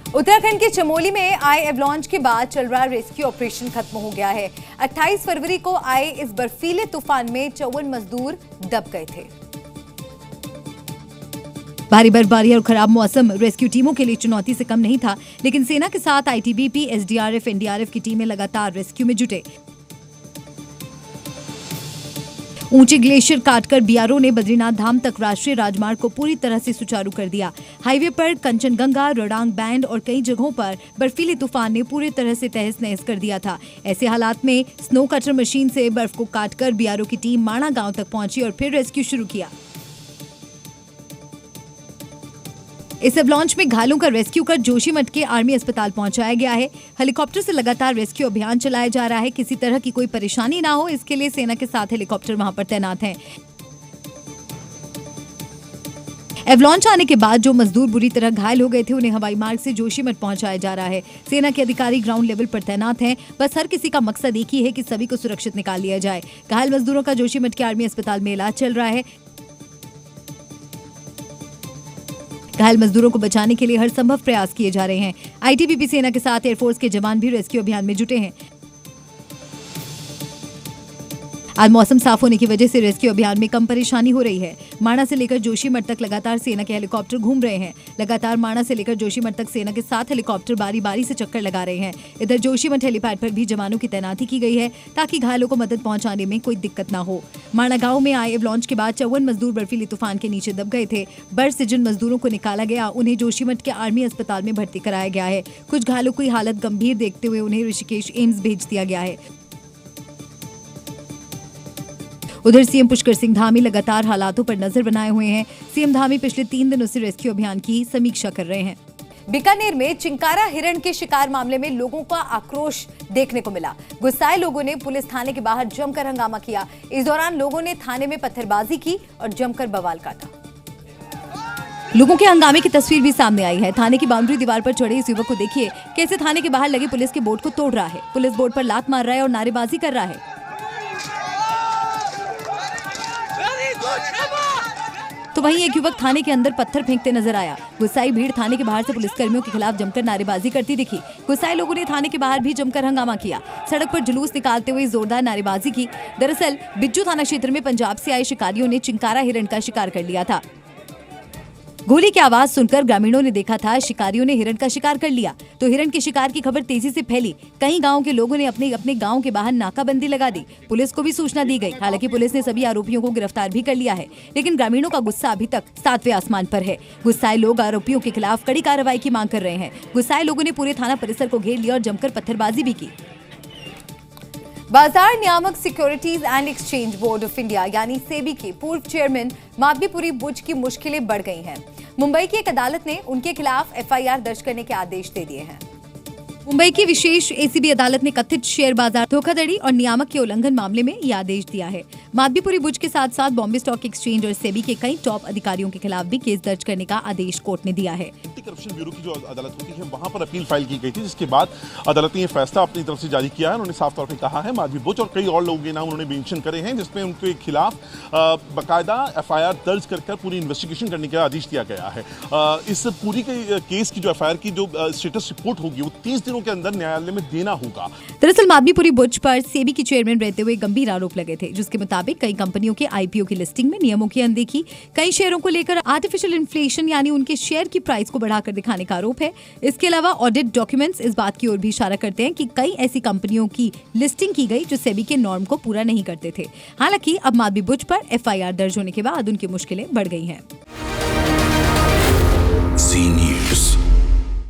उत्तराखंड के चमोली में आए एवलांच के बाद चल रहा रेस्क्यू ऑपरेशन खत्म हो गया है। 28 फरवरी को आए इस बर्फीले तूफान में 54 मजदूर दब गए थे। भारी बर्फबारी और खराब मौसम रेस्क्यू टीमों के लिए चुनौती से कम नहीं था, लेकिन सेना के साथ आईटीबीपी, एसडीआरएफ, एनडीआरएफ की टीमें लगातार रेस्क्यू में जुटे। ऊंचे ग्लेशियर काटकर बीआरओ ने बद्रीनाथ धाम तक राष्ट्रीय राजमार्ग को पूरी तरह से सुचारू कर दिया। हाईवे पर कंचनगंगा, रोहतांग बैंड और कई जगहों पर बर्फीले तूफान ने पूरी तरह से तहस नहस कर दिया था। ऐसे हालात में स्नो कटर मशीन से बर्फ को काटकर बीआरओ की टीम माणा गांव तक पहुंची और फिर रेस्क्यू शुरू किया। इस एवलांच में घायलों का रेस्क्यू कर जोशीमठ के आर्मी अस्पताल पहुंचाया गया है। हेलीकॉप्टर से लगातार रेस्क्यू अभियान चलाया जा रहा है। किसी तरह की कोई परेशानी ना हो, इसके लिए सेना के साथ हेलीकॉप्टर वहां पर तैनात हैं। एवलांच आने के बाद जो मजदूर बुरी तरह घायल हो गए थे, उन्हें हवाई मार्ग से जोशीमठ पहुंचाया जा रहा है। सेना के अधिकारी ग्राउंड लेवल पर तैनात हैं। बस हर किसी का मकसद एक ही है कि सभी को सुरक्षित निकाल लिया जाए। घायल मजदूरों का जोशीमठ के आर्मी अस्पताल में इलाज चल रहा है। घायल मजदूरों को बचाने के लिए हर संभव प्रयास किए जा रहे हैं। आईटीबीपी, सेना के साथ एयरफोर्स के जवान भी रेस्क्यू अभियान में जुटे हैं। आज मौसम साफ होने की वजह से रेस्क्यू अभियान में कम परेशानी हो रही है। माणा से लेकर जोशीमठ तक लगातार सेना के हेलीकॉप्टर घूम रहे हैं। लगातार माणा से लेकर जोशीमठ तक सेना के साथ हेलीकॉप्टर बारी बारी से चक्कर लगा रहे हैं। इधर जोशीमठ हेलीपैड पर भी जवानों की तैनाती की गई है ताकि घायलों को मदद पहुंचाने में कोई दिक्कत न हो। माणा गांव में आए एवलांच के बाद 54 मजदूर बर्फीले तूफान के नीचे दब गए थे। बर्फ से जिन मजदूरों को निकाला गया, उन्हें जोशीमठ के आर्मी अस्पताल में भर्ती कराया गया है। कुछ घायलों की हालत गंभीर देखते हुए उन्हें ऋषिकेश एम्स भेज दिया गया है। उधर सीएम पुष्कर सिंह धामी लगातार हालातों पर नजर बनाए हुए हैं। सीएम धामी पिछले 3 दिनों से रेस्क्यू अभियान की समीक्षा कर रहे हैं। बीकानेर में चिंकारा हिरण के शिकार मामले में लोगों का आक्रोश देखने को मिला। गुस्साए लोगों ने पुलिस थाने के बाहर जमकर हंगामा किया। इस दौरान लोगों ने थाने में पत्थरबाजी की और जमकर बवाल काटा। लोगों के हंगामे की तस्वीर भी सामने आई है। थाने की बाउंड्री दीवार पर चढ़े इस युवक को देखिए, कैसे थाने के बाहर लगे पुलिस के बोर्ड को तोड़ रहा है। पुलिस बोर्ड पर लात मार रहा है और नारेबाजी कर रहा है। तो वहीं एक युवक थाने के अंदर पत्थर फेंकते नजर आया। गुस्साई भीड़ थाने के बाहर से पुलिसकर्मियों के खिलाफ जमकर नारेबाजी करती दिखी। गुस्साए लोगों ने थाने के बाहर भी जमकर हंगामा किया। सड़क पर जुलूस निकालते हुए जोरदार नारेबाजी की। दरअसल बिज्जू थाना क्षेत्र में पंजाब से आए शिकारियों ने चिंकारा हिरण का शिकार कर लिया था। गोली की आवाज सुनकर ग्रामीणों ने देखा था शिकारियों ने हिरण का शिकार कर लिया, तो हिरण के शिकार की खबर तेजी से फैली। कई गांव के लोगों ने अपने अपने गांव के बाहर नाकाबंदी लगा दी। पुलिस को भी सूचना दी गई। हालांकि पुलिस ने सभी आरोपियों को गिरफ्तार भी कर लिया है, लेकिन ग्रामीणों का गुस्सा अभी तक 7वें आसमान पर है। गुस्साए लोग आरोपियों के खिलाफ कड़ी कार्रवाई की मांग कर रहे हैं। गुस्साए लोगों ने पूरे थाना परिसर को घेर लिया और जमकर पत्थरबाजी भी की। बाजार नियामक securities and exchange board of India यानी सेबी के पूर्व चेयरमैन माधवीपुरी बुच की मुश्किलें बढ़ गई हैं। मुंबई की एक अदालत ने उनके खिलाफ एफआईआर दर्ज करने के आदेश दे दिए हैं। मुंबई की विशेष एसीबी अदालत ने कथित शेयर बाजार धोखाधड़ी और नियामक के उल्लंघन मामले में यह आदेश दिया है। माधवीपुरी बुच के साथ साथ बॉम्बे स्टॉक एक्सचेंज और सेबी के कई टॉप अधिकारियों के खिलाफ भी केस दर्ज करने का आदेश कोर्ट ने दिया है। एंटी करप्शन ब्यूरो की जो अदालत होती है, वहां पर अपील फाइल की गई थी, जिसके बाद अदालत ने यह फैसला अपनी तरफ से जारी किया है। उन्होंने साफ तौर पर कहा है माधवी बुच और कई और लोगों के नाम उन्होंने मेंशन करे हैं, जिसमें उनके खिलाफ बाकायदा एफआईआर दर्ज कर पूरी इन्वेस्टिगेशन करने का आदेश दिया गया है। इस पूरी केस की जो एफआईआर की जो स्टेटस रिपोर्ट होगी, वो 30 दिनों के अंदर न्यायालय में देना होगा। दरअसल माधवीपुरी बुच पर सेबी की चेयरमैन रहते हुए गंभीर आरोप लगे थे, जिसके मुताबिक कई कंपनियों के आईपीओ की लिस्टिंग में नियमों की अनदेखी, कई शेयरों को लेकर आर्टिफिशियल इन्फ्लेशन यानी उनके शेयर की प्राइस को बढ़ाकर दिखाने का आरोप है। इसके अलावा ऑडिट डॉक्यूमेंट्स इस बात की ओर भी इशारा करते हैं कि कई ऐसी कंपनियों की लिस्टिंग की गई जो सेबी के नॉर्म को पूरा नहीं करते थे। हालांकि अब माधवी बुच पर एफआईआर दर्ज होने के बाद उनकी मुश्किलें बढ़ गई हैं।